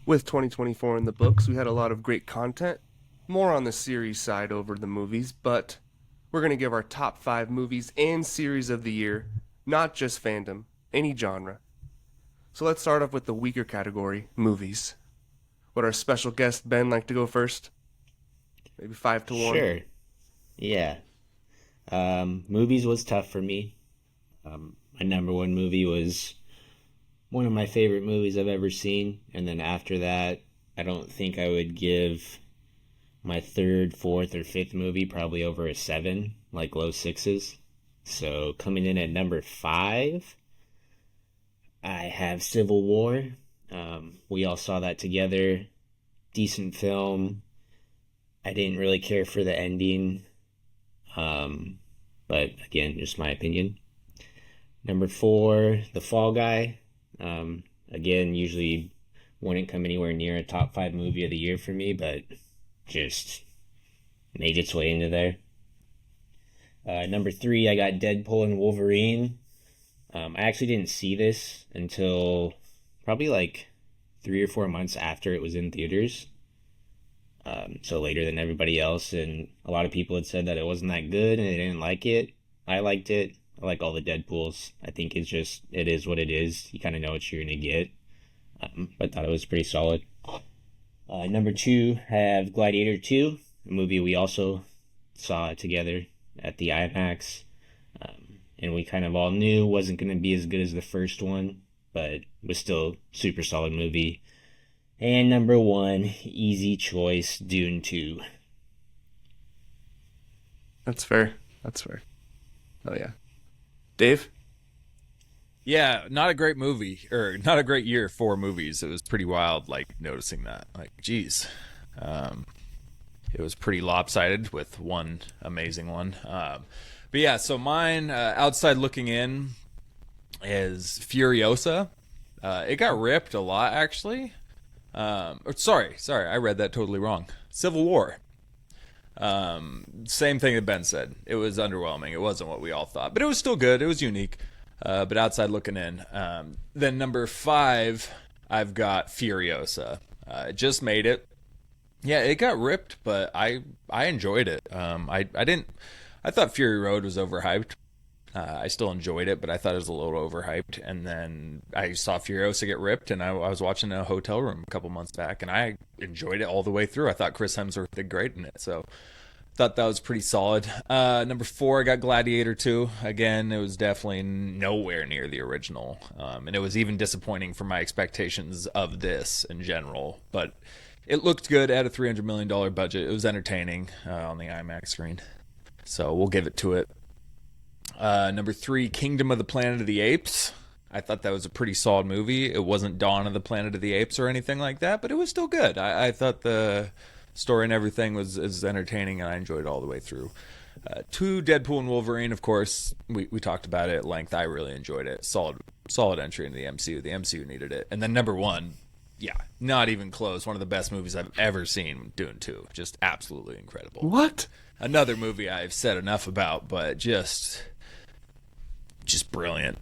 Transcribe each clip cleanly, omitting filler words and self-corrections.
With 2024 in the books, we had a lot of great content, more on the series side over the movies, but we're going to give our top 5 movies and series of the year, not just fandom, any genre. So let's start off with the weaker category, movies. Would our special guest Ben like to go first? Maybe 5 to 1. Sure. Yeah. Movies was tough for me. My number one movie was one of my favorite movies I've ever seen. And then after that, I don't think I would give my third, fourth, or fifth movie probably over a seven, like low sixes. So coming in at number five, I have Civil War. We all saw that together. Decent film. I didn't really care for the ending. Um, but again, just my opinion. Number four, The Fall Guy. Again, usually wouldn't come anywhere near a top five movie of the year for me, but just made its way into there. Number three, I got Deadpool and Wolverine. I actually didn't see this until probably like 3 or 4 months after it was in theaters. So later than everybody else, and a lot of people had said that it wasn't that good and they didn't like it. I liked it. I like all the Deadpools. I think it is what it is. You kind of know what you're gonna get. But thought it was pretty solid. Number two, I have Gladiator 2, a movie we also saw together at the IMAX. And we kind of all knew wasn't going to be as good as the first one, but was still super solid movie. And number one, easy choice, Dune 2. That's fair. That's fair. Oh, yeah. Dave? Yeah, not a great movie, or not a great year for movies. It was pretty wild, like, noticing that. Like, geez. It was pretty lopsided with one amazing one. But yeah, so mine, outside looking in, is Furiosa. It got ripped a lot, actually. Sorry, I read that totally wrong. Civil War. Same thing that Ben said. It was underwhelming. It wasn't what we all thought, but it was still good. It was unique. But outside looking in. Then number five, I've got Furiosa. Just made it. Yeah, it got ripped, but I enjoyed it. I thought Fury Road was overhyped. I still enjoyed it, but I thought it was a little overhyped. And then I saw Furiosa get ripped, and I was watching a hotel room a couple months back, and I enjoyed it all the way through. I thought Chris Hemsworth did great in it, so thought that was pretty solid. Number four, I got Gladiator 2. Again, it was definitely nowhere near the original, and it was even disappointing for my expectations of this in general. But it looked good at a $300 million budget. It was entertaining on the IMAX screen, so we'll give it to it. Number three, Kingdom of the Planet of the Apes. I thought that was a pretty solid movie. It wasn't Dawn of the Planet of the Apes or anything like that, but it was still good. I thought the story and everything was entertaining, and I enjoyed it all the way through. Two, Deadpool and Wolverine, of course. We talked about it at length. I really enjoyed it. Solid entry into the MCU. The MCU needed it. And then number one, yeah, not even close. One of the best movies I've ever seen, Dune 2. Just absolutely incredible. What? Another movie I've said enough about, but just brilliant.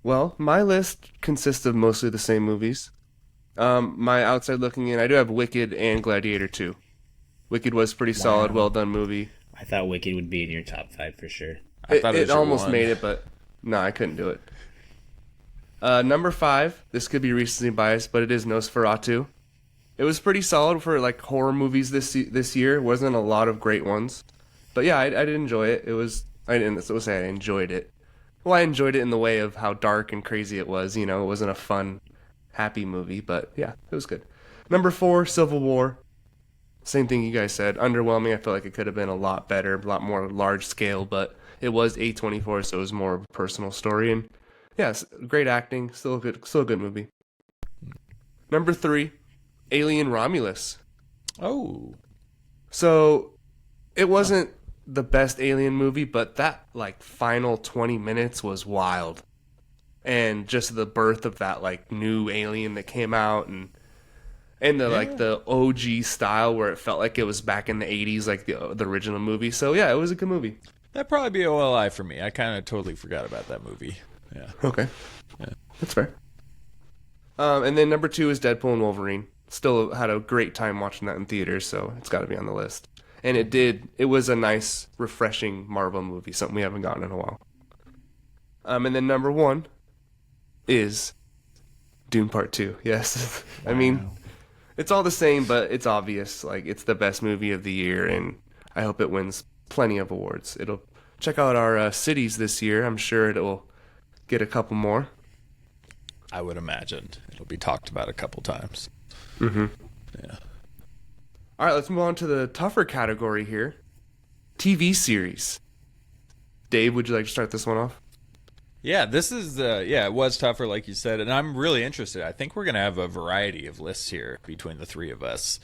Well, my list consists of mostly the same movies. My outside looking in, I do have Wicked and Gladiator 2. Wicked was pretty solid, Wow. well done movie. I thought Wicked would be in your top five for sure. I It, thought it it was your almost one. made it, but no, I couldn't do it. Number five, this could be recency biased, but it is Nosferatu. It was pretty solid for like horror movies this year. Wasn't a lot of great ones, but yeah, I did enjoy it. I didn't say I enjoyed it. Well, I enjoyed it in the way of how dark and crazy it was. You know, it wasn't a fun, happy movie, but yeah, it was good. Number four, Civil War. Same thing you guys said. Underwhelming. I feel like it could have been a lot better, a lot more large scale, but it was A24, so it was more of a personal story. And yeah, great acting. Still a good movie. Number three, Alien Romulus. Oh, So it wasn't the best Alien movie, but that like final 20 minutes was wild. And just the birth of that like new alien that came out, and the like yeah. the OG style where it felt like it was back in the 80s like the original movie. So yeah, it was a good movie. That'd probably be OLI for me. I kind of totally forgot about that movie. Yeah. Okay. Yeah. That's fair. And then number 2 is Deadpool and Wolverine. Still had a great time watching that in theaters, so it's got to be on the list. And it was a nice, refreshing Marvel movie, something we haven't gotten in a while. And then number 1 is Dune Part 2. Yes. I mean, it's all the same, but it's obvious. Like, it's the best movie of the year, and I hope it wins plenty of awards. It'll check out our cities this year. I'm sure it will get a couple more. I would imagine it'll be talked about a couple times. Mm-hmm. Yeah. All right, let's move on to the tougher category here. TV series. Dave, would you like to start this one off? Yeah, this is it was tougher, like you said, and I'm really interested. I think we're gonna have a variety of lists here between the three of us,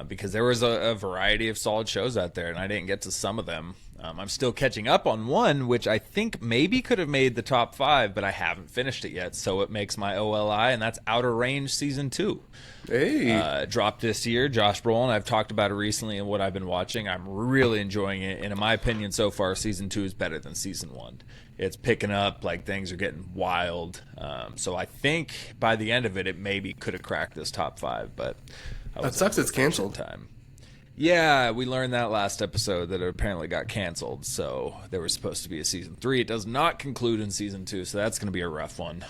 because there was a variety of solid shows out there, and I didn't get to some of them. I'm still catching up on one, which I think maybe could have made the top 5, but I haven't finished it yet, so it makes my OLI, and that's Outer Range Season 2. Hey. Dropped this year. Josh Brolin, I've talked about it recently and what I've been watching. I'm really enjoying it, and in my opinion, so far, Season 2 is better than Season 1. It's picking up, like things are getting wild. So I think by the end of it, it maybe could have cracked this top 5, but That sucks it's canceled. time. Yeah, we learned that last episode that it apparently got canceled. So there was supposed to be a season 3. It does not conclude in season 2, so that's going to be a rough one.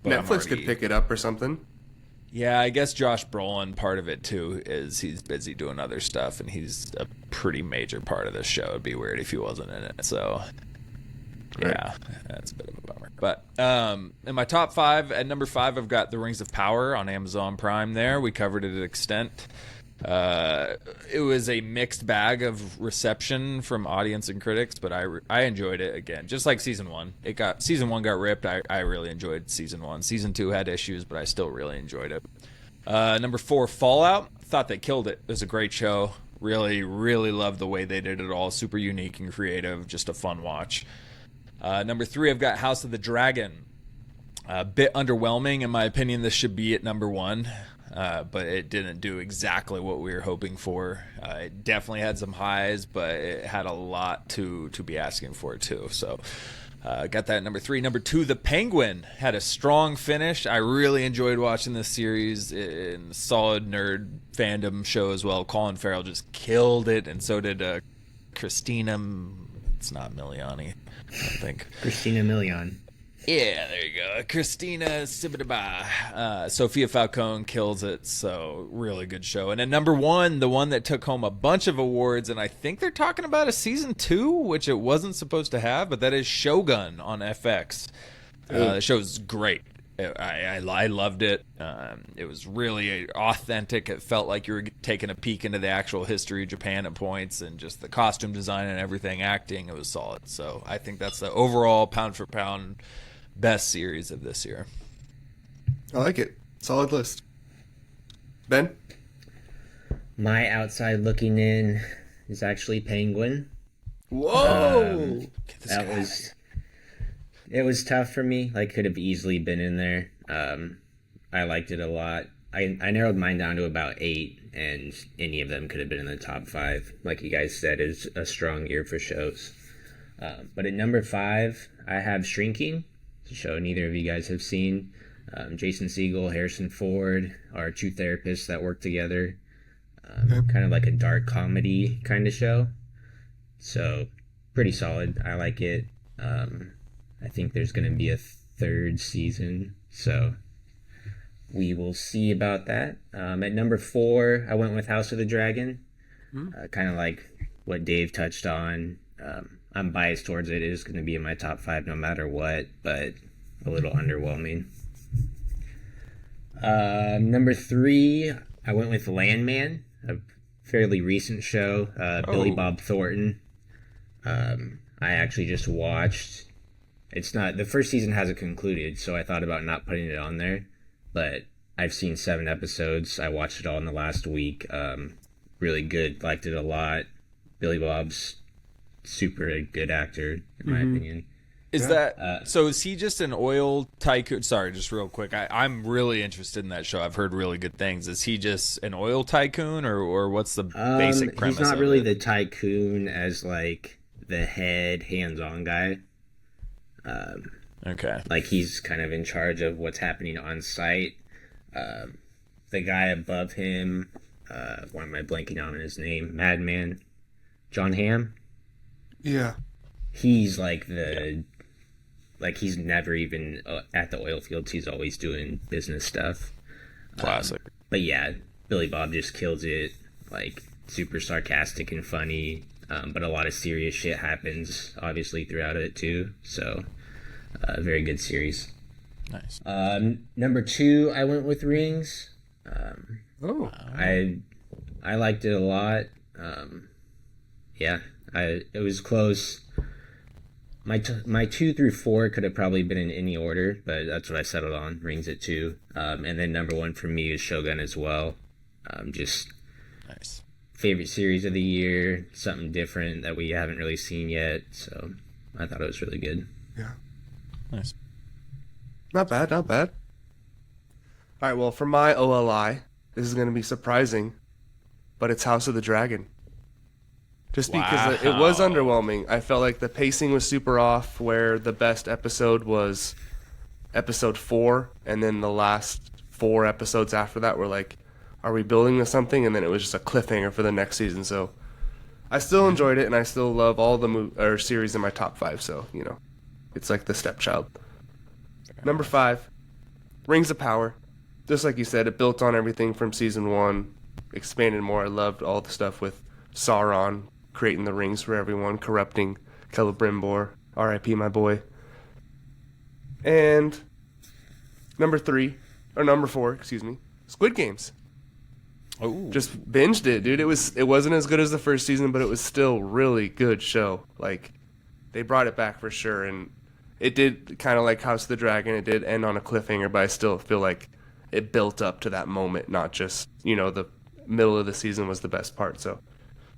But Netflix could pick it up or something. Yeah, I guess Josh Brolin, part of it too, is he's busy doing other stuff, and he's a pretty major part of this show. It'd be weird if he wasn't in it. So yeah, that's a bit of a bummer. But in my top 5, at number 5, I've got The Rings of Power on Amazon Prime there. We covered it at extent. It was a mixed bag of reception from audience and critics, but I enjoyed it again, just like season 1. Season 1 got ripped. I really enjoyed season 1. Season 2 had issues, but I still really enjoyed it. Number 4, Fallout. Thought they killed it. It was a great show. Really, really loved the way they did it all. Super unique and creative. Just a fun watch. Number 3, I've got House of the Dragon. A bit underwhelming, in my opinion. This should be at number 1. But it didn't do exactly what we were hoping for. It definitely had some highs, but it had a lot to be asking for too. So got that at number 3. Number 2, The Penguin had a strong finish. I really enjoyed watching this series. In solid nerd fandom show as well. Colin Farrell just killed it, and so did Christina. It's not Miliani, I don't think. Christina Milian. Yeah, there you go. Christina Sibidaba. Sophia Falcone kills it, so really good show. And at number 1, the one that took home a bunch of awards, and I think they're talking about a season 2, which it wasn't supposed to have, but that is Shogun on FX. The show's great. I loved it. It was really authentic. It felt like you were taking a peek into the actual history of Japan at points, and just the costume design and everything, acting, it was solid. So I think that's the overall pound for pound best series of this year. I like it. Solid list. Ben? My outside looking in is actually Penguin. Whoa! It was tough for me. Like, could have easily been in there. I liked it a lot. I narrowed mine down to about 8, and any of them could have been in the top 5. Like you guys said, it's a strong year for shows. But at number 5, I have Shrinking. It's a show neither of you guys have seen. Jason Segel, Harrison Ford are 2 therapists that work together. Kind of like a dark comedy kind of show. So, pretty solid. I like it. I think there's going to be a 3rd season, so we will see about that. At number 4, I went with House of the Dragon. Kind of like what Dave touched on. I'm biased towards it. It is going to be in my top 5 no matter what, but a little underwhelming. Number 3, I went with Landman, a fairly recent show. Billy Bob Thornton. I actually just watched. It's not, the first season hasn't concluded, so I thought about not putting it on there, but I've seen 7 episodes. I watched it all in the last week. Really good. Liked it a lot. Billy Bob's super good actor, in my opinion. Is that so? Is he just an oil tycoon? Sorry, just real quick. I'm really interested in that show. I've heard really good things. Is he just an oil tycoon, or what's the basic premise? He's not of really it? the tycoon as like the head hands-on guy. Okay. Like he's kind of in charge of what's happening on site. The guy above him, why am I blanking on his name? Madman, John Hamm. Yeah. He's like he's never even at the oil fields. He's always doing business stuff. Classic. But yeah, Billy Bob just kills it. Like super sarcastic and funny. But a lot of serious shit happens, obviously, throughout it too. So, very good series. Nice. Number 2, I went with Rings. Oh. I liked it a lot. Yeah, it was close. My 2 through 4 could have probably been in any order, but that's what I settled on. Rings at 2. And then number 1 for me is Shogun as well. Just Nice. favorite series of the year, something different that we haven't really seen yet. So I thought it was really good. Yeah. Nice. Not bad, not bad. All right, well, for my OLI, this is going to be surprising, but it's House of the Dragon. Just because it was Wow. underwhelming. I felt like the pacing was super off, where the best episode was episode 4, and then the last 4 episodes after that were like, are we building to something? And then it was just a cliffhanger for the next season. So I still enjoyed it, and I still love all the series in my top 5. So, you know, it's like the stepchild. Number 5, Rings of Power. Just like you said, it built on everything from season 1, expanded more. I loved all the stuff with Sauron creating the rings for everyone, corrupting Celebrimbor. R.I.P. my boy. And number 4, excuse me, Squid Games. Oh. Just binged it, dude. It wasn't as good as the first season, but it was still really good show. Like, they brought it back for sure, and it did kind of like House of the Dragon. It did end on a cliffhanger, but I still feel like it built up to that moment, not just, you know, the middle of the season was the best part. So,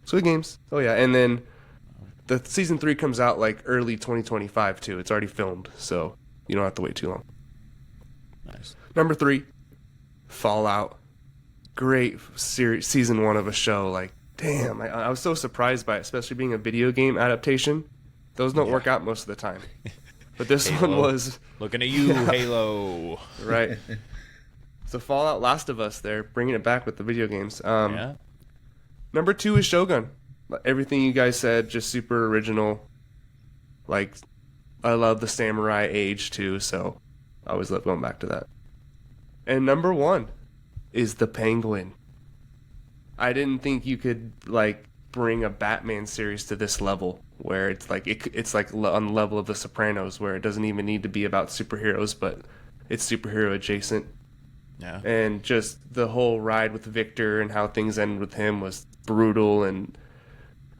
Squid Games. Oh yeah, and then the season 3 comes out like early 2025 too. It's already filmed, so you don't have to wait too long. Nice. Number 3, Fallout. Great season 1 of a show. Like, damn, I was so surprised by it, especially being a video game adaptation. Those don't work out most of the time. But this one Halo. was Looking at you, Halo. right. So Fallout, Last of Us, they're bringing it back with the video games. Yeah. Number 2 is Shogun. Everything you guys said, just super original. Like, I love the samurai age too, so I always love going back to that. And number 1 is The Penguin. I didn't think you could like bring a Batman series to this level, where it's like it's like on the level of The Sopranos, where it doesn't even need to be about superheroes, but it's superhero adjacent. Yeah. And just the whole ride with Victor and how things end with him was brutal, and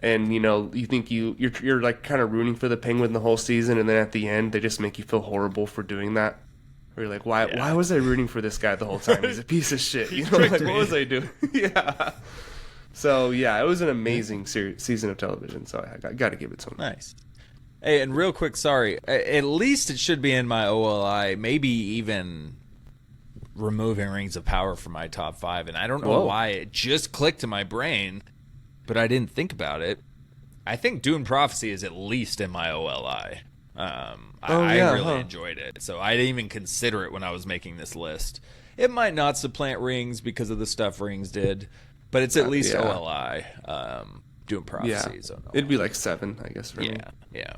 you know, you think you're like kind of rooting for the Penguin the whole season, and then at the end they just make you feel horrible for doing that. Where you're like, why was I rooting for this guy the whole time? He's a piece of shit. You know, like, what was I doing? Yeah. So yeah, it was an amazing season of television. So I got to give it to him. Nice. Hey, and real quick, sorry. At least it should be in my OLI. Maybe even removing Rings of Power from my top 5. And I don't know why it just clicked in my brain, but I didn't think about it. I think Dune Prophecy is at least in my OLI. I really enjoyed it, so I didn't even consider it when I was making this list. It might not supplant Rings because of the stuff Rings did, but it's at least OLI. Dune Prophecy. Yeah. So no. It'd be like 7, I guess, for me. Yeah.